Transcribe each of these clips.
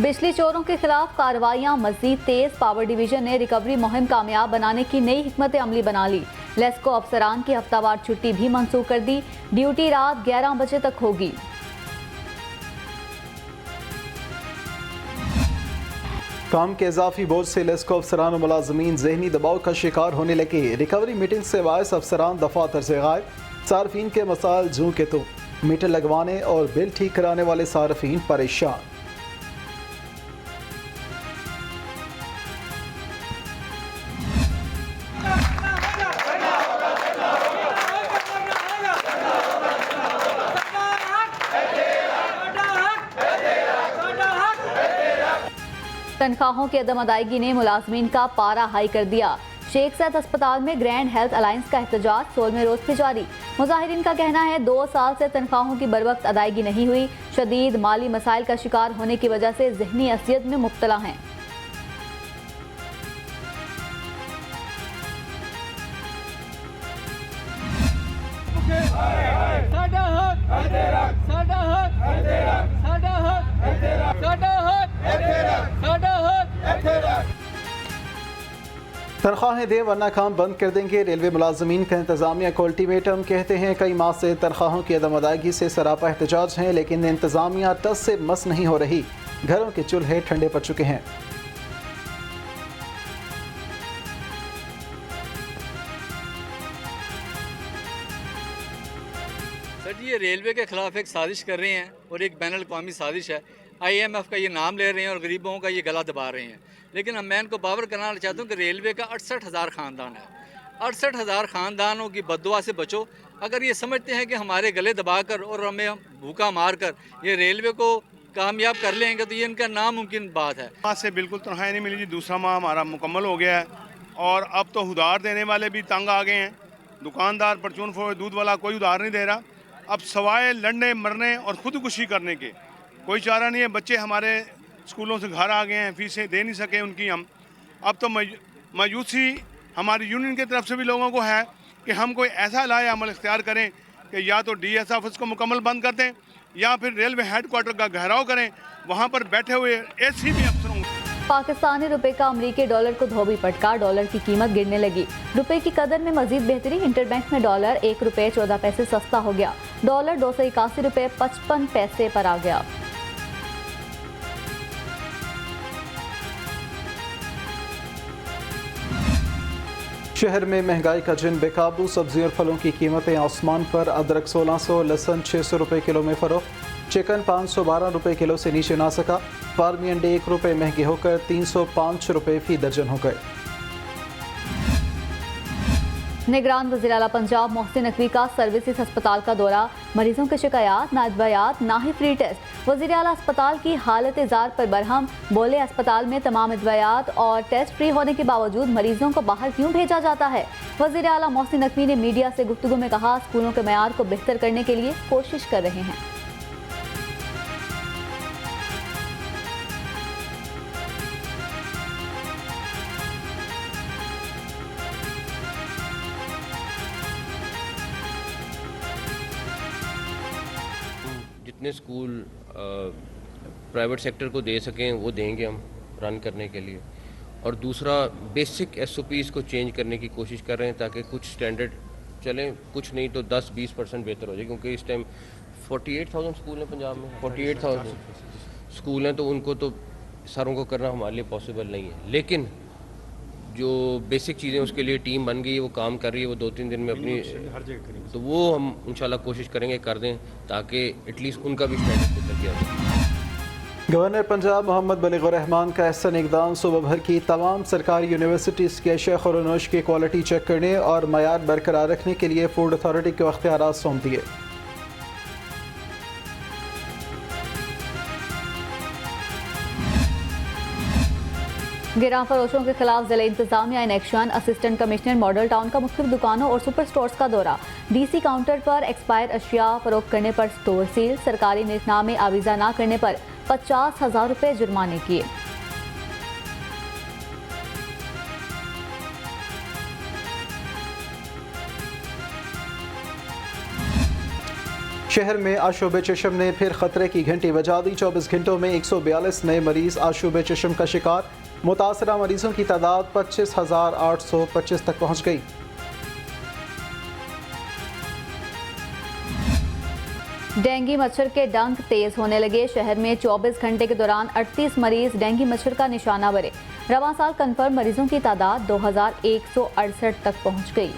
बिजली चोरों के खिलाफ कार्रवाइयां मजीद तेज। पावर डिवीजन ने रिकवरी मुहिम कामयाब बनाने की नई हिकमत अमली बना ली। लेस्को अफसरान की हफ्तावार छुट्टी भी मंसूख कर दी। ड्यूटी रात 11 बजे तक होगी। काम के इजाफी बोझ से लेस्को अफसरान और मुलाजमीन ज़हनी दबाव का शिकार होने लगे। रिकवरी मीटिंग से बायस अफसरान दफातर से गायब। सार्फिन के मसाइल जूं के तो मीटर लगवाने और बिल ठीक कराने वाले सार्फिन परेशान। तनख्वाहों की अदम अदायगी ने मुलाजमीन का पारा हाई कर दिया। शेख सैद अस्पताल में ग्रैंड हेल्थ अलायंस का एहतजाज 16वें रोज भी जारी। मुजाहिरीन का कहना है 2 साल से तनख्वाहों की बरवक्त अदायगी नहीं हुई। शदीद माली मसाइल का शिकार होने की वजह से जहनी असियत में मुब्तला हैं। तनख्वाहें दे वरना काम बंद कर देंगे। रेलवे मुलाजमीन का इंतजामिया को अल्टीमेटम। कहते हैं कई माह से तनख्वाहों की अदम अदायगी से सरापा एहतजाज हैं, लेकिन इंतजामिया टस से मस नहीं हो रही। घरों के चूल्हे ठंडे पड़ चुके हैं। सर जी, ये रेलवे के खिलाफ एक साजिश कर रहे हैं और एक बैनुल अक़वामी साजिश है। IMF का ये नाम ले रहे हैं और गरीबों का ये गला दबा रहे हैं। लेकिन अब मैं इनको बावर कराना चाहता हूँ कि रेलवे का 68,000 ख़ानदान है। 68,000 ख़ानदानों की बददुआ से बचो। अगर ये समझते हैं कि हमारे गले दबाकर और हमें भूखा मार कर ये रेलवे को कामयाब कर लेंगे तो ये इनका नामुमकिन बात है। माह से बिल्कुल तनख्वाह नहीं मिली जी। दूसरा माह हमारा मुकम्मल हो गया है और अब तो उधार देने वाले भी तंग आ गए हैं। दुकानदार, परचून फरोश, दूध वाला कोई उधार नहीं दे रहा। अब सवाए लड़ने मरने और खुदकुशी करने के कोई चारा नहीं है। बच्चे हमारे स्कूलों से घर आ गए हैं, फीसें दे नहीं सके उनकी हम। अब तो मायूसी हमारी यूनियन की तरफ से भी लोगों को है कि हम कोई ऐसा लाए अमल इख्तियार करें कि या तो DS ऑफिस को मुकम्मल बंद कर दें या फिर रेलवे हेडक्वार्टर का घेराव करें। वहाँ पर बैठे हुए ACB अफसरों। पाकिस्तानी रुपए का अमरीकी डॉलर को धोबी पटका। डॉलर की कीमत गिरने लगी। रुपए की कदर में मजीद बेहतरी। इंटरबैंक में डॉलर 1 रुपये 14 पैसे सस्ता हो गया। डॉलर 281 रुपये 55 पैसे पर आ गया। शहर में महंगाई का जिन बेकाबू। सब्जी और फलों की कीमतें आसमान पर। अदरक 1600, लहसुन 600 रुपये किलो में फ़रोख्त। चिकन 512 रुपये किलो से नीचे ना सका। फार्मी अंडे 1 रुपये महंगे होकर 305 रुपये फी दर्जन हो गए। निगरान वज़ीर आला पंजाब मोहसिन नकवी का सर्विसेज अस्पताल का दौरा। मरीजों के शिकायत, ना अदवायात, ना ही फ्री टेस्ट। वज़ीर आला अस्पताल की हालत जार पर बरहम। बोले अस्पताल में तमाम अदवायात और टेस्ट फ्री होने के बावजूद मरीजों को बाहर क्यों भेजा जाता है। वज़ीर आला मोहसिन नकवी ने मीडिया से गुफ्तगू में कहा, स्कूलों के मयार को बेहतर करने के लिए कोशिश कर रहे हैं। जितने स्कूल प्राइवेट सेक्टर को दे सकें वो देंगे हम रन करने के लिए। और दूसरा, बेसिक SOPs को चेंज करने की कोशिश कर रहे हैं ताकि कुछ स्टैंडर्ड चलें, कुछ नहीं तो 10-20% बेहतर हो जाए। क्योंकि इस टाइम 48,000 स्कूल हैं पंजाब में। 48,000 स्कूल हैं तो उनको तो सारों को करना हमारे लिए पॉसिबल नहीं है। लेकिन जो बेसिक चीज़ें उसके लिए टीम बन गई है, वो काम कर रही है। वो 2-3 दिन में अपनी हर जगह करेंगे तो वो हम इंशाल्लाह कोशिश करेंगे कर दें ताकि एटलीस्ट उनका भी स्टैंडर्ड बेहतर किया जाए। गवर्नर पंजाब मोहम्मद बलीगुर रहमान का अहसन इक़दाम। सूबा भर की तमाम सरकारी यूनिवर्सिटीज़ के अशिया खुरनोश की क्वालिटी चेक करने और मयार बरकरार रखने के लिए फूड अथॉरिटी को अख्तियारात सौंप दिए। गिरां फरोशों के खिलाफ जिला इंतजामिया in action. Assistant commissioner model town का मुख्तलिफ दुकानों और सुपर स्टोर्स का दौरा। DC काउंटर पर एक्सपायर अशिया फरोख्त करने पर स्टोर सील। सरकारी नीतनामे आवीज़ा न करने पर 50,000 रुपये जुर्माने किए। शहर में आशूब चशम ने फिर खतरे की घंटी बजा दी। 24 घंटों में 142 नए मरीज आशूब चशम का शिकार। मुतासरा मरीजों की तादाद 25,825 तक पहुँच गई। डेंगू मच्छर के डंक तेज होने लगे। शहर में 24 घंटे के दौरान 38 मरीज डेंगू मच्छर का निशाना बने। रवां साल कन्फर्म मरीजों की तादाद 2,168 तक पहुंच गई।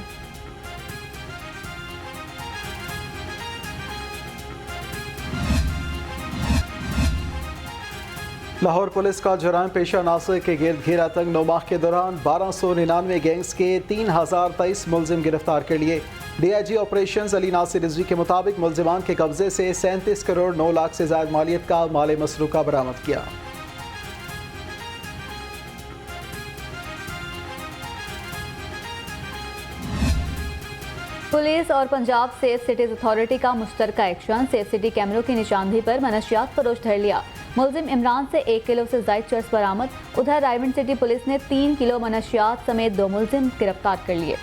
लाहौर पुलिस का जुराम पेशा नासिर के गिर्द घेरा तंग 9 माह के दौरान 1299 गैंग्स के 3023 मुलजिम गिरफ्तार कर लिए। DIG ऑपरेशंस अली नासिर रिजवी के मुताबिक मुलजिमान के कब्जे से 37 करोड़ 9 लाख से ज्यादा मालियत का माल मसरूका बरामद किया। पुलिस और पंजाब सेफ सिटीज अथॉरिटी का मुश्तरका एक्शन। सेफ सिटी कैमरों की निशानदेही पर मनशियात फरोश धर लिया। मुलजिम इमरान से 1 किलो से ज्यादा चर्स बरामद। उधर रायवंड सिटी पुलिस ने 3 किलो मनशियात समेत 2 मुलजिम गिरफ्तार कर लिए।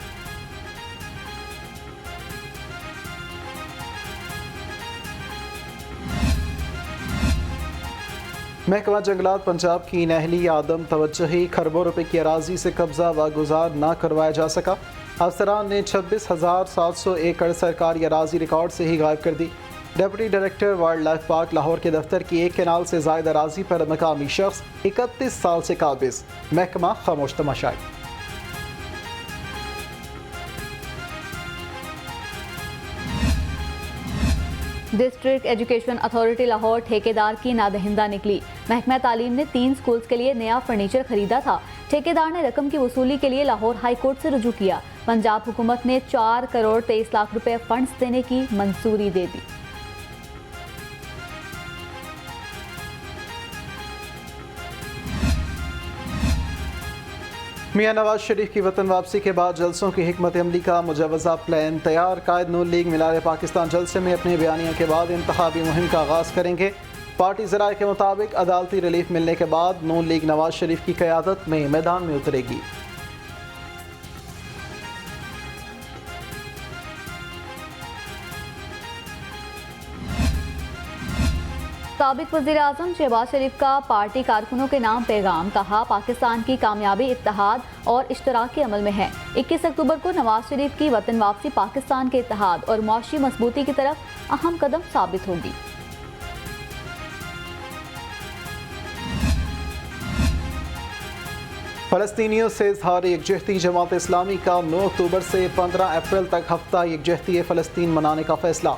महकमा जंगलात पंजाब की नहली आदम तवज्जही खरबों रुपए की अराजी से कब्जा व गुजार न करवाया जा सका। अफसरान ने 26,700 एकड़ सरकारी अराजी रिकॉर्ड से ही गायब कर दी। Deputy director wildlife park Lahore के दफ्तर की 1 केनाल से जायद अराजी पर मकामी शख्स 31 साल से काबिज। महकमा खामोश तमाशाई। डिस्ट्रिक्ट एजुकेशन अथॉरिटी लाहौर ठेकेदार की नादहिंदा निकली। महकमा तालीम ने 3 स्कूल्स के लिए नया फर्नीचर खरीदा था। ठेकेदार ने रकम की वसूली के लिए लाहौर हाई कोर्ट से रुजू किया। पंजाब हुकूमत ने 4 करोड़ 23 लाख रुपए फंड्स देने की मंजूरी दे दी। मियां नवाज शरीफ की वतन वापसी के बाद जलसों की हिकमत अमली का मुजवजा प्लान तैयार। कायद नून लीग मिलारे पाकिस्तान जलसे में अपने बयानिया के बाद इंतखाबी मुहिम का आगाज़ करेंगे। पार्टी ज़राए के मुताबिक अदालती रिलीफ मिलने के बाद नून लीग नवाज शरीफ की क़यादत में मैदान में उतरेगी। साबिक वज़ीर आज़म शहबाज शरीफ का पार्टी कारकुनों के नाम पैगाम। कहा, पाकिस्तान की कामयाबी इत्तेहाद और इश्तराक के अमल में है। 21 अक्टूबर को नवाज शरीफ की वतन वापसी पाकिस्तान के इत्तेहाद और मुआशी मजबूती की तरफ अहम कदम साबित होगी। फ़लस्तीनियों से इज़हार यकजहती। जमात इस्लामी का 9 अक्टूबर से 15 अप्रैल तक हफ्ता यकजहती फ़लस्तीन मनाने का फैसला।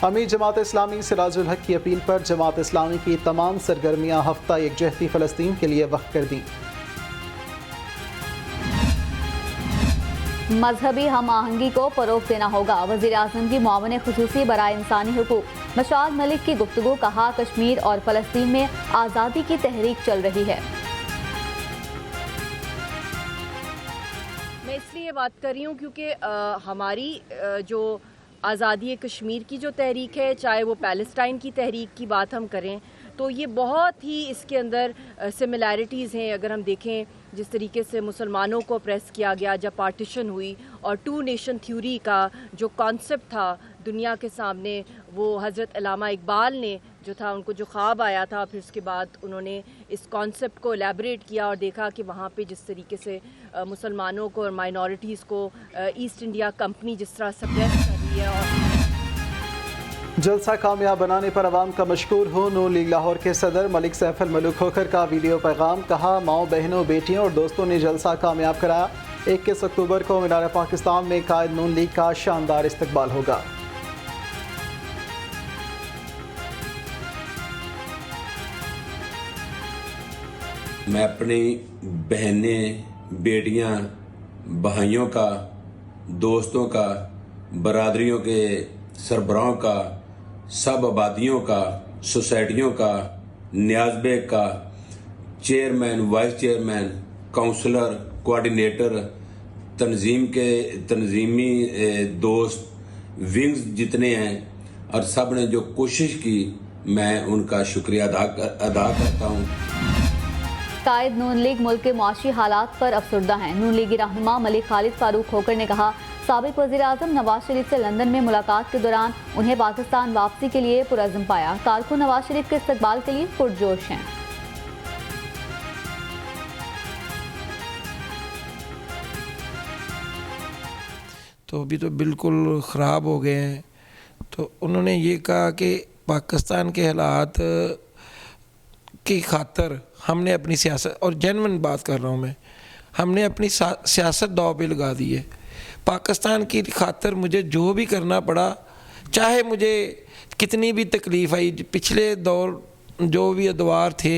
अमीर जमात इस्लामी सिराजुल हक की अपील पर जमात इस्लामी की तमाम सरगर्मियाँ हफ्ता यकजहती फ़लस्तीन के लिए वक्फ कर दी। मजहबी हम आहंगी को फ़रोग़ देना होगा। वज़ीर आज़म की मुआवन ख़ुसूसी बराए इंसानी हुकूक मशाल मलिक की गुफ्तगू। कहा, कश्मीर और फ़लस्तीन में आज़ादी की तहरीक चल रही है। मैं इसलिए बात कर रही हूँ क्योंकि हमारी जो आज़ादी कश्मीर की जो तहरीक है, चाहे वो पैलेस्टाइन की तहरीक की बात हम करें, तो ये बहुत ही इसके अंदर सिमिलैरिटीज़ हैं। अगर हम देखें जिस तरीके से मुसलमानों को प्रेस किया गया जब पार्टीशन हुई, और 2 नेशन थ्योरी का जो कॉन्सेप्ट था दुनिया के सामने, वो हज़रत अल्लामा इकबाल ने जो था, उनको जो ख्वाब आया था, फिर उसके बाद उन्होंने इस कॉन्सेप्ट को एलैबोरेट किया और देखा कि वहाँ पे जिस तरीके से मुसलमानों को और माइनॉरिटीज़ को ईस्ट इंडिया कंपनी जिस तरह सप्रेस कर रही है। और जलसा कामयाब बनाने पर अवाम का मशकूर हूँ। नून लीग लाहौर के सदर मलिक सैफ अल मलूक खोखर का वीडियो पैगाम। कहा, माओ बहनों बेटियों और दोस्तों ने जलसा कामयाब कराया। 21 अक्टूबर को मीनार पाकिस्तान में कायद नून लीग का शानदार इस्तकबाल होगा। मैं अपनी बहनें, बेटियां, भाइयों का, दोस्तों का, बरादरियों के सरबराहों का, सब आबादियों का, सोसाइटियों का, न्याज बेग का, chairman, vice chairman, councillor, coordinator, तंजीम के तंजीमी दोस्त, विंग्स जितने हैं, और सब ने जो कोशिश की, मैं उनका शुक्रिया अदा करता हूँ। कायद नून लीग मुल्क के मुआशी हालात पर अफसरदा हैं। नून लीगी रहनुमा मलिक खालिद फारूक खोकर ने कहा, साबिक वज़ीर आज़म नवाज शरीफ से लंदन में मुलाकात के दौरान उन्हें पाकिस्तान वापसी के लिए पुरअज़्म पाया। कारकुन नवाज शरीफ के इस्तकबाल के लिए पुरजोश हैं। तो अभी तो बिल्कुल ख़राब हो गए हैं। तो उन्होंने ये कहा कि पाकिस्तान के हालात की खातर हमने अपनी सियासत, और जेन्युइन बात कर रहा हूँ मैं, हमने अपनी सियासत दाव पे लगा दी है। पाकिस्तान की खातर मुझे जो भी करना पड़ा, चाहे मुझे कितनी भी तकलीफ़ आई, पिछले दौर जो भी अदवार थे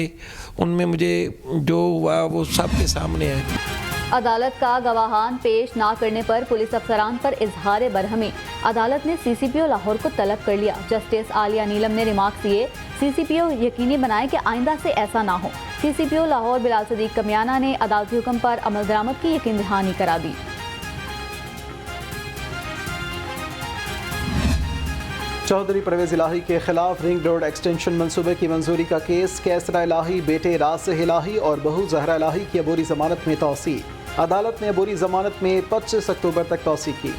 उनमें मुझे जो हुआ वो सब के सामने है। अदालत का गवाहान पेश ना करने पर पुलिस अफसरान पर इजहार बरहमी। अदालत ने CCPO लाहौर को तलब कर लिया। जस्टिस आलिया नीलम ने रिमार्क्स दिए, CCPO यकीनी बनाए कि आइंदा से ऐसा ना हो। CCPO लाहौर बिलाल सदीक कमियाना ने अदालती हुक्म पर अमल दरामद की यकीन दहानी करा दी। चौधरी परवेज इलाही के खिलाफ रिंग रोड एक्सटेंशन मंसूबे की मंजूरी का केस। कैसरा इलाही, बेटे रासिह इलाही और बहू जहरा इलाही की अबूरी जमानत में तौसी। अदालत ने अबूरी जमानत में 25 अक्टूबर तक तौसी की।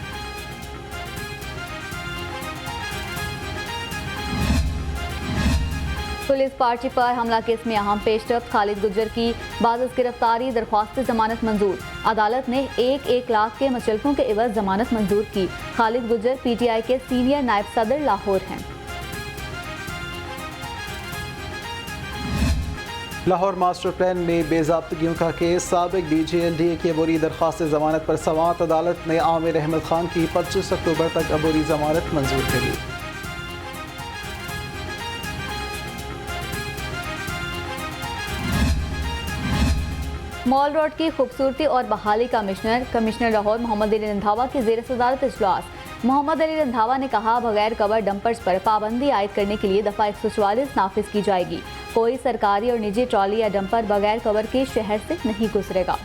पुलिस पार्टी पर हमला केस में अहम पेशरफ्त। खालिद गुज्जर की बाज़ गिरफ्तारी, दरख्वास्त जमानत मंजूर। अदालत ने 1 लाख के मुचलकों के एवज जमानत मंजूर की। खालिद गुज्जर PTI के सीनियर नायब सदर लाहौर हैं। लाहौर मास्टर प्लान में बेज़ाब्तगियों का केस। साबिक DG LDA की अबूरी दरख्वास्त जमानत पर समाअत। अदालत ने आमिर अहमद खान की 25 अक्टूबर तक अबूरी जमानत मंजूर कर ली। मॉल रोड की खूबसूरती और बहाली का कमिश्नर लाहौर मोहम्मद अली रंधावा की ज़ेर सदारत इजलास। मोहम्मद अली रंधावा ने कहा, बगैर कवर डंपर्स पर पाबंदी आयद करने के लिए दफ़ा 144 नाफिज की जाएगी। कोई सरकारी और निजी ट्रॉली या डंपर बगैर कवर के शहर से नहीं गुजरेगा।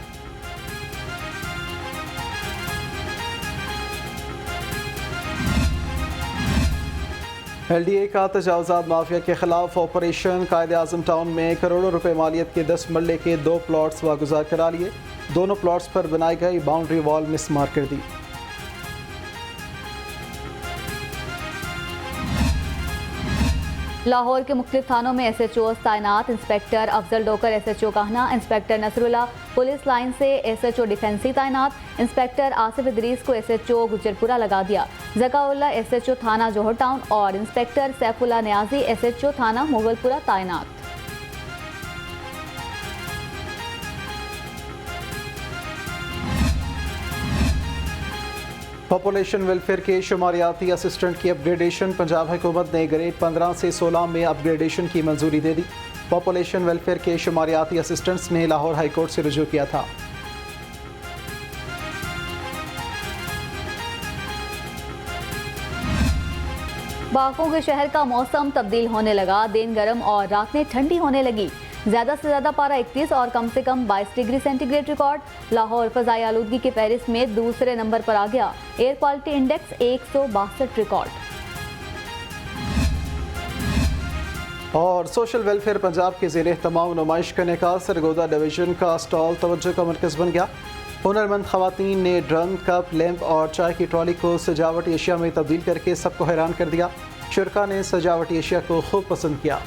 LDA का तजावुज़ात माफिया के खिलाफ ऑपरेशन। कायद-ए-आज़म टाउन में करोड़ों रुपए मालियत के 10 मरले के 2 प्लॉट्स वागुजार करा लिए। दोनों प्लॉट्स पर बनाई गई बाउंड्री वॉल मिसमार कर दी। लाहौर के मुख्तलिफ थानों में SHOs तैनात। Inspector Afzal Dogar SHO Kahna, inspector Nasrullah police line से SHO डिफेंसी तैनात। इंस्पेक्टर आसिफ इदरीस को SHO गुजरपुरा लगा दिया। ज़काउल्ला SHO थाना जोहर टाउन और इंस्पेक्टर सैफुल्ला नियाजी SHO थाना मुगलपुरा तैनात। पॉपुलेशन वेलफेयर के शुमारियाती असिस्टेंट की अपग्रेडेशन। पंजाब हुकूमत ने ग्रेड 15 से 16 में अपग्रेडेशन की मंजूरी दे दी। पॉपुलेशन वेलफेयर के शुमारियाती असिस्टेंट्स ने लाहौर हाई कोर्ट से रुजू किया था। बागों के शहर का मौसम तब्दील होने लगा। दिन गर्म और रातें ठंडी होने लगी। ज़्यादा से ज़्यादा पारा 31 और कम से कम 22 डिग्री सेंटीग्रेड रिकॉर्ड। लाहौर फ़ज़ाई आलूदगी की फहरिस्त में दूसरे नंबर पर आ गया। Air quality index 162 record. और सोशल वेलफेयर पंजाब के ज़ेर एहतमाम नुमाइश करने का सरगोदा डिवीज़न का स्टॉल तवज्जो का मरकज़ बन गया। हुनरमंद ख़वातीन ने ड्रम, कप, लैंप और चाय की ट्रॉली को सजावटी अशिया में तब्दील करके सबको हैरान कर दिया। शुरका ने सजावटी अशिया को खूब पसंद किया।